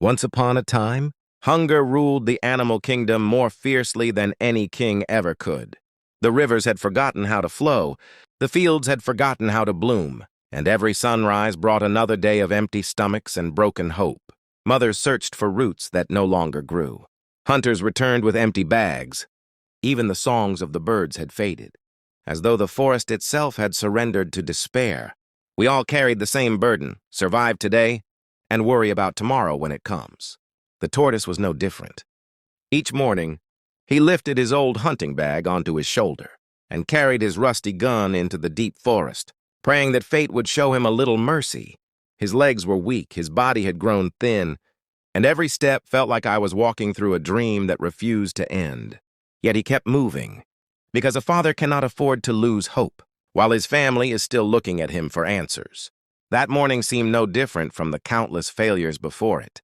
Once upon a time, hunger ruled the animal kingdom more fiercely than any king ever could. The rivers had forgotten how to flow, the fields had forgotten how to bloom, and every sunrise brought another day of empty stomachs and broken hope. Mothers searched for roots that no longer grew. Hunters returned with empty bags. Even the songs of the birds had faded, as though the forest itself had surrendered to despair. We all carried the same burden: survive today and worry about tomorrow when it comes. The tortoise was no different. Each morning, he lifted his old hunting bag onto his shoulder and carried his rusty gun into the deep forest, praying that fate would show him a little mercy. His legs were weak, his body had grown thin, and every step felt like I was walking through a dream that refused to end. Yet he kept moving, because a father cannot afford to lose hope, while his family is still looking at him for answers. That morning seemed no different from the countless failures before it.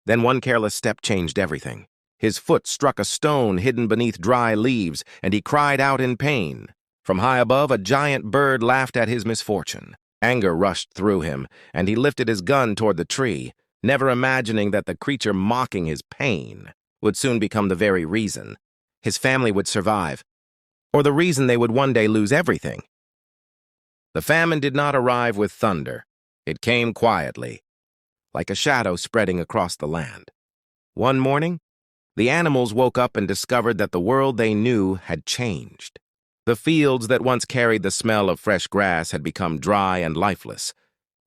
Then one careless step changed everything. His foot struck a stone hidden beneath dry leaves, and he cried out in pain. From high above, a giant bird laughed at his misfortune. Anger rushed through him, and he lifted his gun toward the tree, never imagining that the creature mocking his pain would soon become the very reason his family would survive, or the reason they would one day lose everything. The famine did not arrive with thunder. It came quietly, like a shadow spreading across the land. One morning, the animals woke up and discovered that the world they knew had changed. The fields that once carried the smell of fresh grass had become dry and lifeless.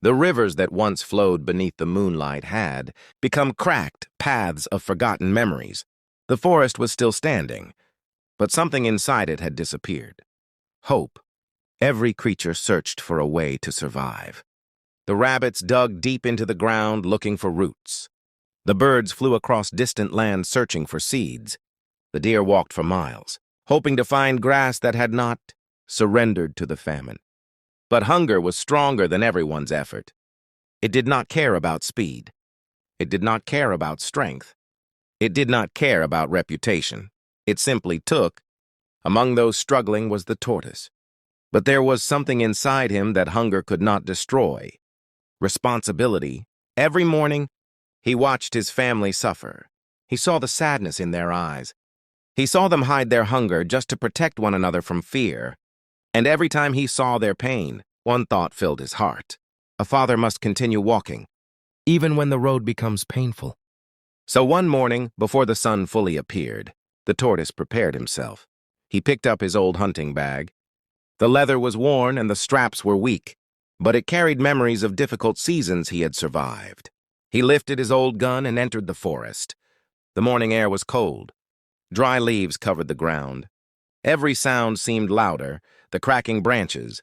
The rivers that once flowed beneath the moonlight had become cracked paths of forgotten memories. The forest was still standing, but something inside it had disappeared. Hope. Every creature searched for a way to survive. The rabbits dug deep into the ground looking for roots. The birds flew across distant lands searching for seeds. The deer walked for miles, hoping to find grass that had not surrendered to the famine. But hunger was stronger than everyone's effort. It did not care about speed. It did not care about strength. It did not care about reputation. It simply took. Among those struggling was the tortoise. But there was something inside him that hunger could not destroy. Responsibility. Every morning, he watched his family suffer. He saw the sadness in their eyes. He saw them hide their hunger just to protect one another from fear. And every time he saw their pain, one thought filled his heart. A father must continue walking, even when the road becomes painful. So one morning, before the sun fully appeared, the tortoise prepared himself. He picked up his old hunting bag. The leather was worn and the straps were weak, but it carried memories of difficult seasons he had survived. He lifted his old gun and entered the forest. The morning air was cold. Dry leaves covered the ground. Every sound seemed louder: the cracking branches,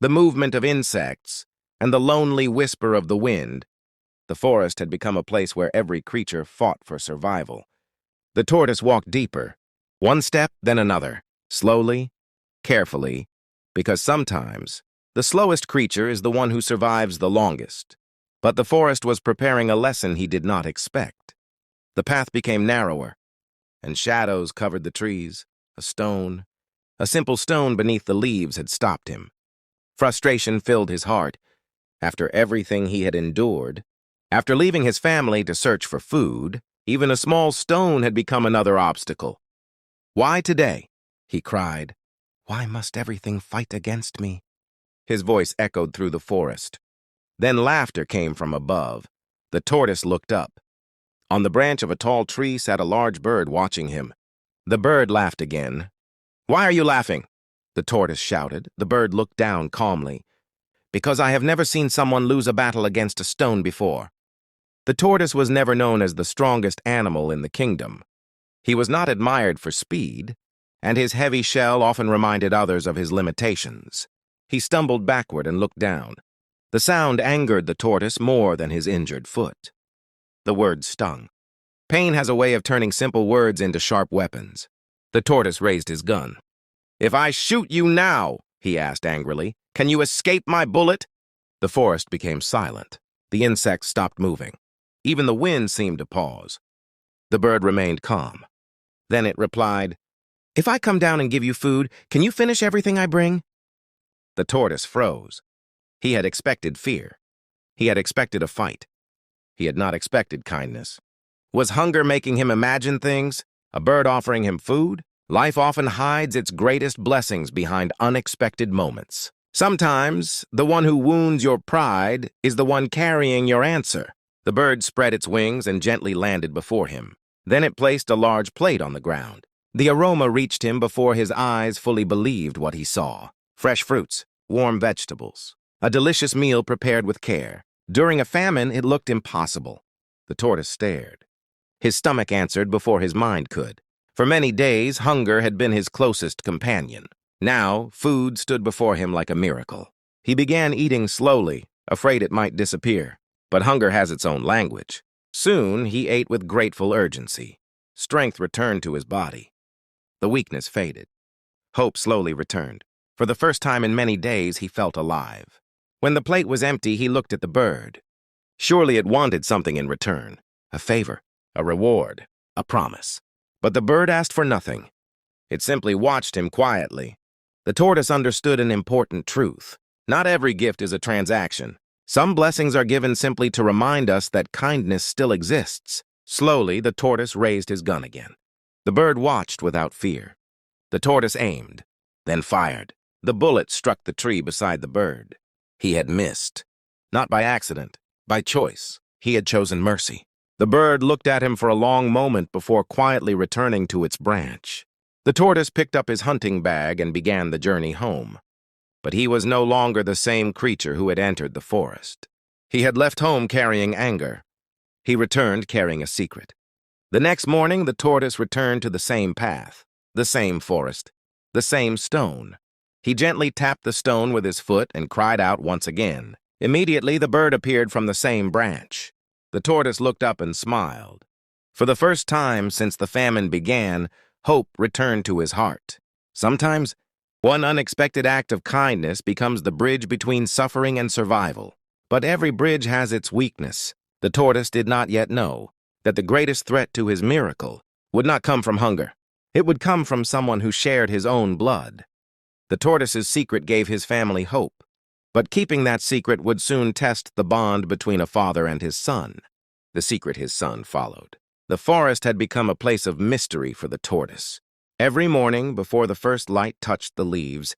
the movement of insects, and the lonely whisper of the wind. The forest had become a place where every creature fought for survival. The tortoise walked deeper, one step, then another, slowly, carefully, because sometimes the slowest creature is the one who survives the longest. But the forest was preparing a lesson he did not expect. The path became narrower, and shadows covered the trees. A simple stone beneath the leaves had stopped him. Frustration filled his heart. After everything he had endured, after leaving his family to search for food, even a small stone had become another obstacle. "Why today?" he cried. "Why must everything fight against me?" His voice echoed through the forest. Then laughter came from above. The tortoise looked up. On the branch of a tall tree sat a large bird watching him. The bird laughed again. "Why are you laughing?" the tortoise shouted. The bird looked down calmly. "Because I have never seen someone lose a battle against a stone before." The tortoise was never known as the strongest animal in the kingdom. He was not admired for speed, and his heavy shell often reminded others of his limitations. He stumbled backward and looked down. The sound angered the tortoise more than his injured foot. The words stung. Pain has a way of turning simple words into sharp weapons. The tortoise raised his gun. "If I shoot you now," he asked angrily, "can you escape my bullet?" The forest became silent. The insects stopped moving. Even the wind seemed to pause. The bird remained calm. Then it replied, "If I come down and give you food, can you finish everything I bring?" The tortoise froze. He had expected fear. He had expected a fight. He had not expected kindness. Was hunger making him imagine things? A bird offering him food? Life often hides its greatest blessings behind unexpected moments. Sometimes, the one who wounds your pride is the one carrying your answer. The bird spread its wings and gently landed before him. Then it placed a large plate on the ground. The aroma reached him before his eyes fully believed what he saw. Fresh fruits, warm vegetables, a delicious meal prepared with care. During a famine, it looked impossible. The tortoise stared. His stomach answered before his mind could. For many days, hunger had been his closest companion. Now, food stood before him like a miracle. He began eating slowly, afraid it might disappear. But hunger has its own language. Soon, he ate with grateful urgency. Strength returned to his body. The weakness faded. Hope slowly returned. For the first time in many days, he felt alive. When the plate was empty, he looked at the bird. Surely it wanted something in return. A favor, a reward, a promise. But the bird asked for nothing. It simply watched him quietly. The tortoise understood an important truth. Not every gift is a transaction. Some blessings are given simply to remind us that kindness still exists. Slowly, the tortoise raised his gun again. The bird watched without fear. The tortoise aimed, then fired. The bullet struck the tree beside the bird. He had missed. Not by accident, by choice. He had chosen mercy. The bird looked at him for a long moment before quietly returning to its branch. The tortoise picked up his hunting bag and began the journey home. But he was no longer the same creature who had entered the forest. He had left home carrying anger. He returned carrying a secret. The next morning, the tortoise returned to the same path, the same forest, the same stone. He gently tapped the stone with his foot and cried out once again. Immediately, the bird appeared from the same branch. The tortoise looked up and smiled. For the first time since the famine began, hope returned to his heart. Sometimes, one unexpected act of kindness becomes the bridge between suffering and survival. But every bridge has its weakness. The tortoise did not yet know that the greatest threat to his miracle would not come from hunger. It would come from someone who shared his own blood. The tortoise's secret gave his family hope. But keeping that secret would soon test the bond between a father and his son. The secret his son followed. The forest had become a place of mystery for the tortoise. Every morning, before the first light touched the leaves,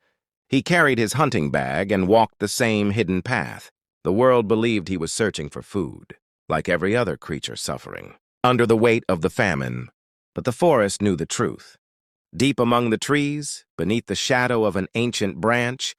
he carried his hunting bag and walked the same hidden path. The world believed he was searching for food, like every other creature suffering, under the weight of the famine. But the forest knew the truth. Deep among the trees, beneath the shadow of an ancient branch,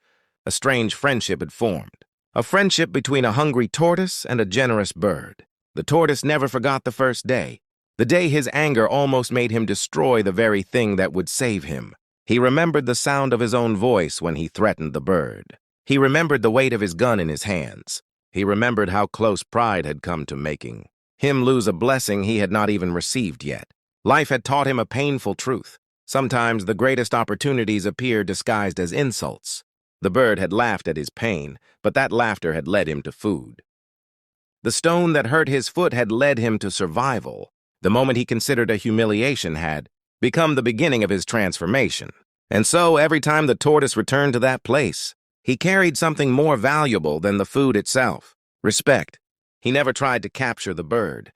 a strange friendship had formed. A friendship between a hungry tortoise and a generous bird. The tortoise never forgot the first day. The day his anger almost made him destroy the very thing that would save him. He remembered the sound of his own voice when he threatened the bird. He remembered the weight of his gun in his hands. He remembered how close pride had come to making him lose a blessing he had not even received yet. Life had taught him a painful truth. Sometimes the greatest opportunities appear disguised as insults. The bird had laughed at his pain, but that laughter had led him to food. The stone that hurt his foot had led him to survival. The moment he considered a humiliation had become the beginning of his transformation. And so, every time the tortoise returned to that place, he carried something more valuable than the food itself: respect. He never tried to capture the bird.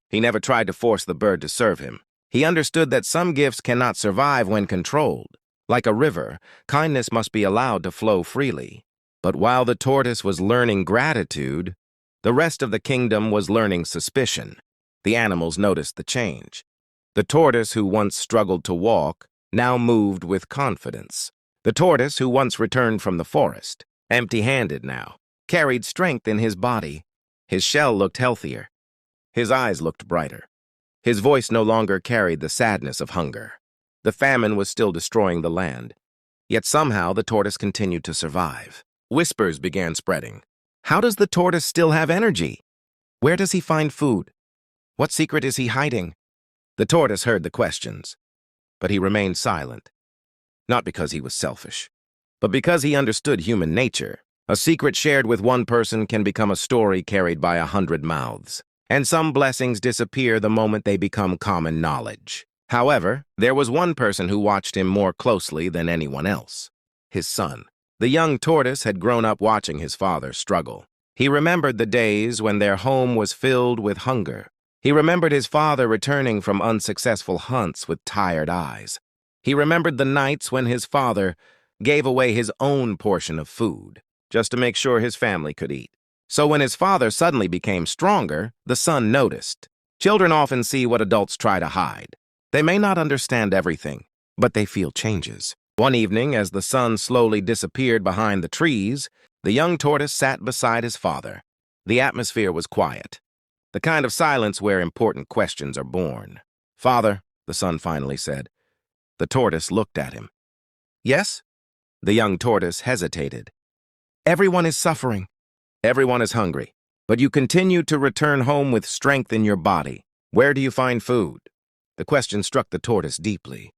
He never tried to force the bird to serve him. He understood that some gifts cannot survive when controlled. Like a river, kindness must be allowed to flow freely. But while the tortoise was learning gratitude, the rest of the kingdom was learning suspicion. The animals noticed the change. The tortoise, who once struggled to walk, now moved with confidence. The tortoise, who once returned from the forest, empty-handed now, carried strength in his body. His shell looked healthier. His eyes looked brighter. His voice no longer carried the sadness of hunger. The famine was still destroying the land. Yet somehow the tortoise continued to survive. Whispers began spreading. How does the tortoise still have energy? Where does he find food? What secret is he hiding? The tortoise heard the questions, but he remained silent. Not because he was selfish, but because he understood human nature. A secret shared with one person can become a story carried by 100 mouths. And some blessings disappear the moment they become common knowledge. However, there was one person who watched him more closely than anyone else: his son. The young tortoise had grown up watching his father struggle. He remembered the days when their home was filled with hunger. He remembered his father returning from unsuccessful hunts with tired eyes. He remembered the nights when his father gave away his own portion of food, just to make sure his family could eat. So when his father suddenly became stronger, the son noticed. Children often see what adults try to hide. They may not understand everything, but they feel changes. One evening, as the sun slowly disappeared behind the trees, the young tortoise sat beside his father. The atmosphere was quiet, the kind of silence where important questions are born. "Father," the son finally said. The tortoise looked at him. "Yes?" The young tortoise hesitated. "Everyone is suffering. Everyone is hungry. But you continue to return home with strength in your body. Where do you find food?" The question struck the tortoise deeply.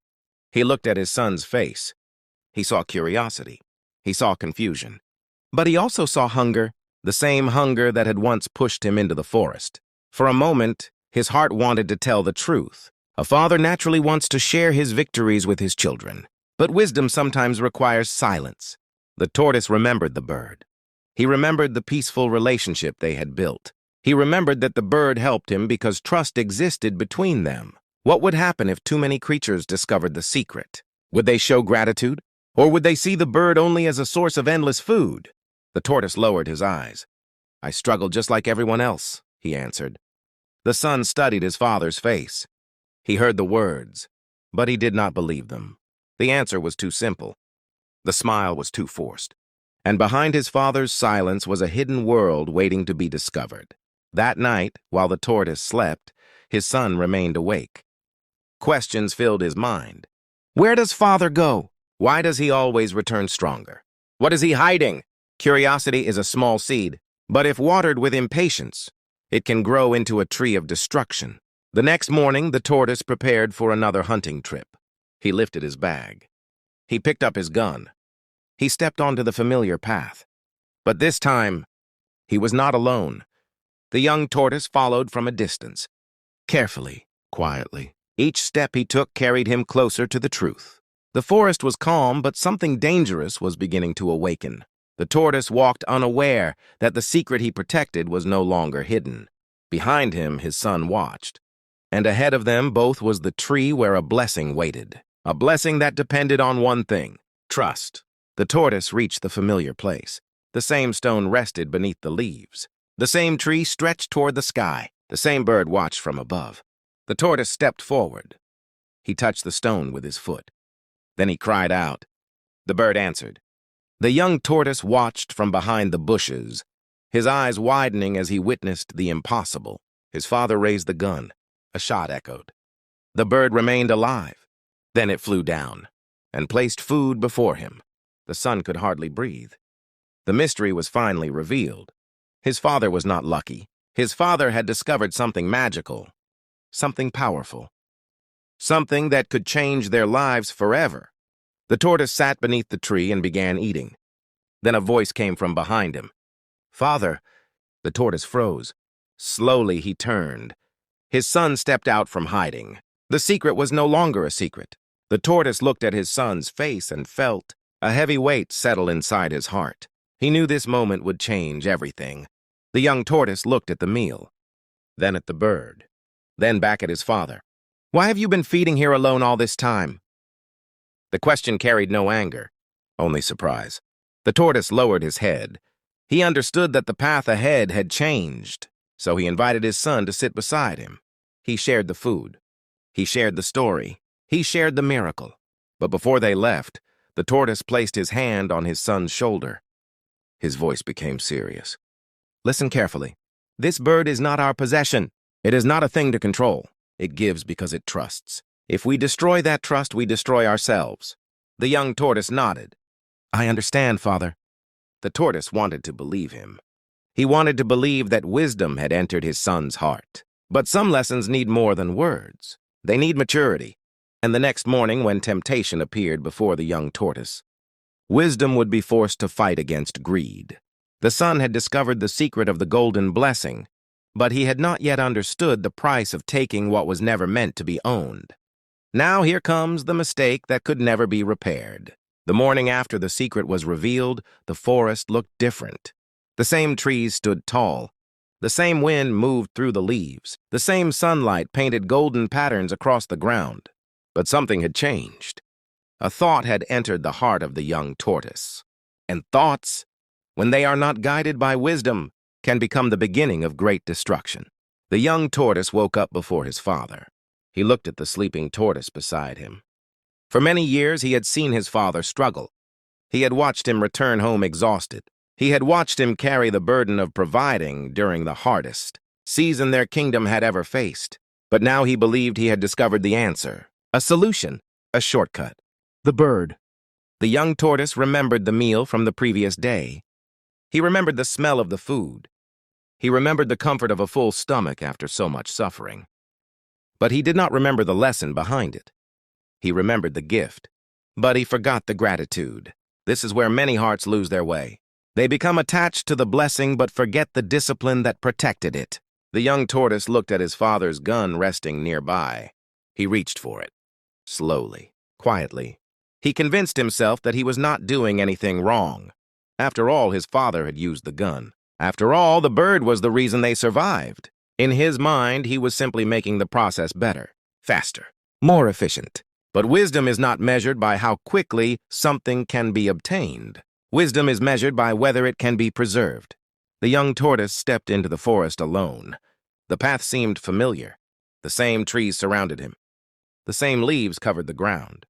He looked at his son's face. He saw curiosity. He saw confusion. But he also saw hunger, the same hunger that had once pushed him into the forest. For a moment, his heart wanted to tell the truth. A father naturally wants to share his victories with his children. But wisdom sometimes requires silence. The tortoise remembered the bird. He remembered the peaceful relationship they had built. He remembered that the bird helped him because trust existed between them. What would happen if too many creatures discovered the secret? Would they show gratitude? Or would they see the bird only as a source of endless food? The tortoise lowered his eyes. "I struggled just like everyone else," he answered. The son studied his father's face. He heard the words, but he did not believe them. The answer was too simple. The smile was too forced. And behind his father's silence was a hidden world waiting to be discovered. That night, while the tortoise slept, his son remained awake. Questions filled his mind. Where does father go? Why does he always return stronger? What is he hiding? Curiosity is a small seed, but if watered with impatience, it can grow into a tree of destruction. The next morning, the tortoise prepared for another hunting trip. He lifted his bag. He picked up his gun. He stepped onto the familiar path. But this time, he was not alone. The young tortoise followed from a distance. Carefully, quietly. Each step he took carried him closer to the truth. The forest was calm, but something dangerous was beginning to awaken. The tortoise walked unaware that the secret he protected was no longer hidden. Behind him, his son watched. And ahead of them both was the tree where a blessing waited. A blessing that depended on one thing: trust. The tortoise reached the familiar place. The same stone rested beneath the leaves. The same tree stretched toward the sky. The same bird watched from above. The tortoise stepped forward. He touched the stone with his foot. Then he cried out. The bird answered. The young tortoise watched from behind the bushes, his eyes widening as he witnessed the impossible. His father raised the gun. A shot echoed. The bird remained alive. Then it flew down and placed food before him. The son could hardly breathe. The mystery was finally revealed. His father was not lucky. His father had discovered something magical, something powerful, something that could change their lives forever. The tortoise sat beneath the tree and began eating. Then a voice came from behind him. "Father!" The tortoise froze. Slowly he turned. His son stepped out from hiding. The secret was no longer a secret. The tortoise looked at his son's face and felt a heavy weight settle inside his heart. He knew this moment would change everything. The young tortoise looked at the meal, then at the bird, then back at his father. "Why have you been feeding here alone all this time?" The question carried no anger, only surprise. The tortoise lowered his head. He understood that the path ahead had changed, so he invited his son to sit beside him. He shared the food. He shared the story. He shared the miracle. But before they left, the tortoise placed his hand on his son's shoulder. His voice became serious. "Listen carefully. This bird is not our possession. It is not a thing to control. It gives because it trusts. If we destroy that trust, we destroy ourselves." The young tortoise nodded. "I understand, father." The tortoise wanted to believe him. He wanted to believe that wisdom had entered his son's heart. But some lessons need more than words. They need maturity. And the next morning, when temptation appeared before the young tortoise, wisdom would be forced to fight against greed. The son had discovered the secret of the golden blessing, but he had not yet understood the price of taking what was never meant to be owned. Now here comes the mistake that could never be repaired. The morning after the secret was revealed, the forest looked different. The same trees stood tall. The same wind moved through the leaves. The same sunlight painted golden patterns across the ground. But something had changed. A thought had entered the heart of the young tortoise. And thoughts, when they are not guided by wisdom, can become the beginning of great destruction. The young tortoise woke up before his father. He looked at the sleeping tortoise beside him. For many years he had seen his father struggle. He had watched him return home exhausted. He had watched him carry the burden of providing during the hardest season their kingdom had ever faced. But now he believed he had discovered the answer, a solution, a shortcut. The bird. The young tortoise remembered the meal from the previous day. He remembered the smell of the food. He remembered the comfort of a full stomach after so much suffering. But he did not remember the lesson behind it. He remembered the gift, but he forgot the gratitude. This is where many hearts lose their way. They become attached to the blessing but forget the discipline that protected it. The young tortoise looked at his father's gun resting nearby. He reached for it. Slowly, quietly. He convinced himself that he was not doing anything wrong. After all, his father had used the gun. After all, the bird was the reason they survived. In his mind, he was simply making the process better, faster, more efficient. But wisdom is not measured by how quickly something can be obtained. Wisdom is measured by whether it can be preserved. The young tortoise stepped into the forest alone. The path seemed familiar. The same trees surrounded him. The same leaves covered the ground.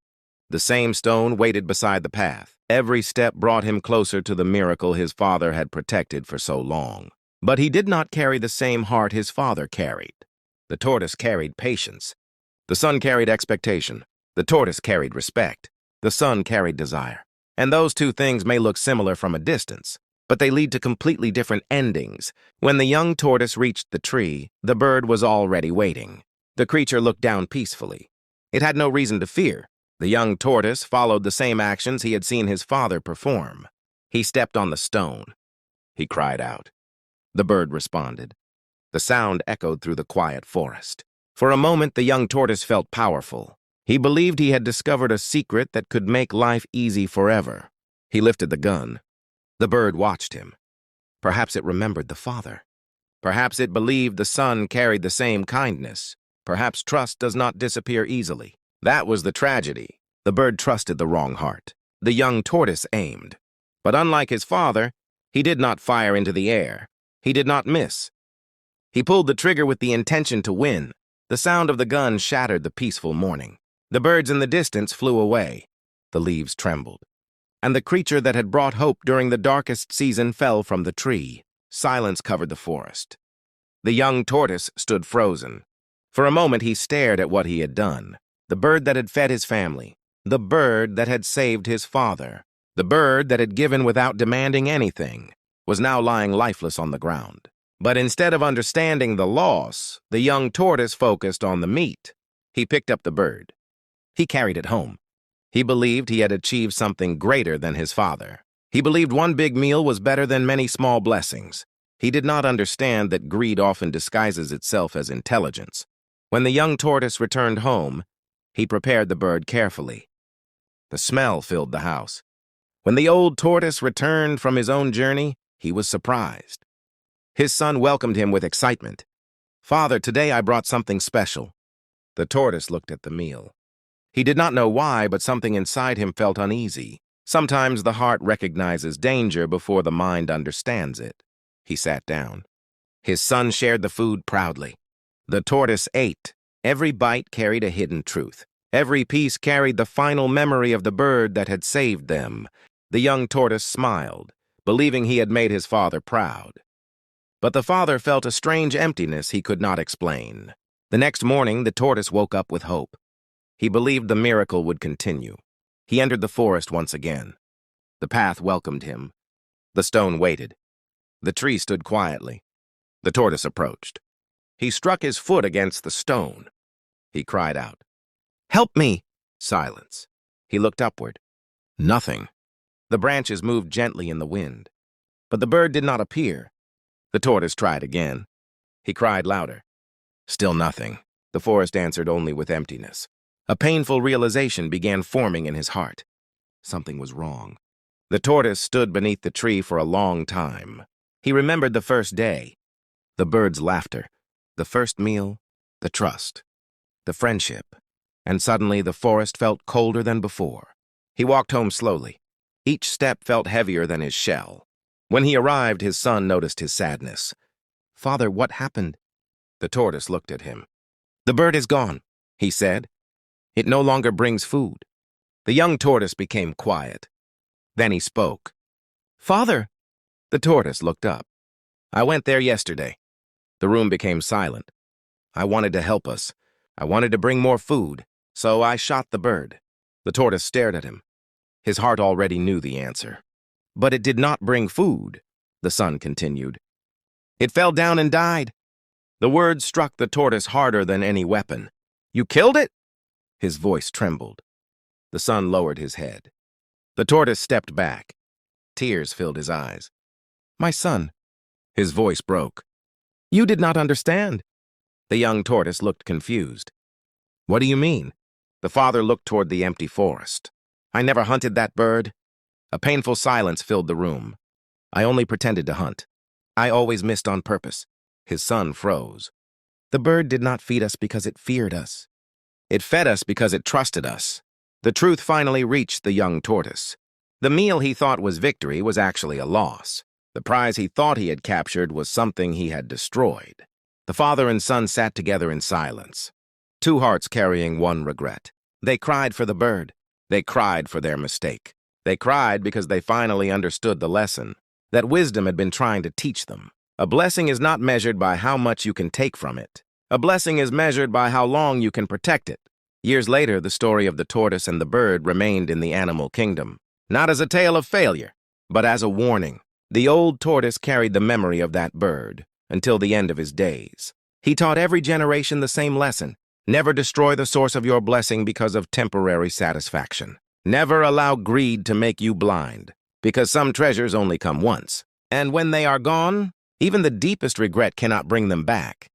The same stone waited beside the path. Every step brought him closer to the miracle his father had protected for so long. But he did not carry the same heart his father carried. The tortoise carried patience. The son carried expectation. The tortoise carried respect. The son carried desire. And those two things may look similar from a distance, but they lead to completely different endings. When the young tortoise reached the tree, the bird was already waiting. The creature looked down peacefully. It had no reason to fear. The young tortoise followed the same actions he had seen his father perform. He stepped on the stone. He cried out. The bird responded. The sound echoed through the quiet forest. For a moment, the young tortoise felt powerful. He believed he had discovered a secret that could make life easy forever. He lifted the gun. The bird watched him. Perhaps it remembered the father. Perhaps it believed the son carried the same kindness. Perhaps trust does not disappear easily. That was the tragedy. The bird trusted the wrong heart. The young tortoise aimed. But unlike his father, he did not fire into the air. He did not miss. He pulled the trigger with the intention to win. The sound of the gun shattered the peaceful morning. The birds in the distance flew away. The leaves trembled. And the creature that had brought hope during the darkest season fell from the tree. Silence covered the forest. The young tortoise stood frozen. For a moment he stared at what he had done. The bird that had fed his family. The bird that had saved his father. The bird that had given without demanding anything was now lying lifeless on the ground. But instead of understanding the loss, the young tortoise focused on the meat. He picked up the bird. He carried it home. He believed he had achieved something greater than his father. He believed one big meal was better than many small blessings. He did not understand that greed often disguises itself as intelligence. When the young tortoise returned home, he prepared the bird carefully. The smell filled the house. When the old tortoise returned from his own journey, he was surprised. His son welcomed him with excitement. "Father, today I brought something special." The tortoise looked at the meal. He did not know why, but something inside him felt uneasy. Sometimes the heart recognizes danger before the mind understands it. He sat down. His son shared the food proudly. The tortoise ate. Every bite carried a hidden truth. Every piece carried the final memory of the bird that had saved them. The young tortoise smiled, believing he had made his father proud. But the father felt a strange emptiness he could not explain. The next morning, the tortoise woke up with hope. He believed the miracle would continue. He entered the forest once again. The path welcomed him. The stone waited. The tree stood quietly. The tortoise approached. He struck his foot against the stone. He cried out, "Help me!" Silence. He looked upward. Nothing. The branches moved gently in the wind. But the bird did not appear. The tortoise tried again. He cried louder. Still nothing. The forest answered only with emptiness. A painful realization began forming in his heart. Something was wrong. The tortoise stood beneath the tree for a long time. He remembered the first day, the bird's laughter, the first meal, the trust, the friendship, and suddenly the forest felt colder than before. He walked home slowly. Each step felt heavier than his shell. When he arrived, his son noticed his sadness. "Father, what happened?" The tortoise looked at him. "The bird is gone," he said. "It no longer brings food." The young tortoise became quiet. Then he spoke. "Father!" The tortoise looked up. "I went there yesterday." The room became silent. "I wanted to help us. I wanted to bring more food, so I shot the bird." The tortoise stared at him. His heart already knew the answer. "But it did not bring food," the son continued. "It fell down and died." The words struck the tortoise harder than any weapon. "You killed it?" His voice trembled. The son lowered his head. The tortoise stepped back. Tears filled his eyes. "My son," his voice broke. "You did not understand." The young tortoise looked confused. "What do you mean?" The father looked toward the empty forest. "I never hunted that bird." A painful silence filled the room. "I only pretended to hunt. I always missed on purpose." His son froze. "The bird did not feed us because it feared us. It fed us because it trusted us." The truth finally reached the young tortoise. The meal he thought was victory was actually a loss. The prize he thought he had captured was something he had destroyed. The father and son sat together in silence, two hearts carrying one regret. They cried for the bird. They cried for their mistake. They cried because they finally understood the lesson that wisdom had been trying to teach them. A blessing is not measured by how much you can take from it. A blessing is measured by how long you can protect it. Years later, the story of the tortoise and the bird remained in the animal kingdom, not as a tale of failure, but as a warning. The old tortoise carried the memory of that bird until the end of his days. He taught every generation the same lesson. Never destroy the source of your blessing because of temporary satisfaction. Never allow greed to make you blind, because some treasures only come once. And when they are gone, even the deepest regret cannot bring them back.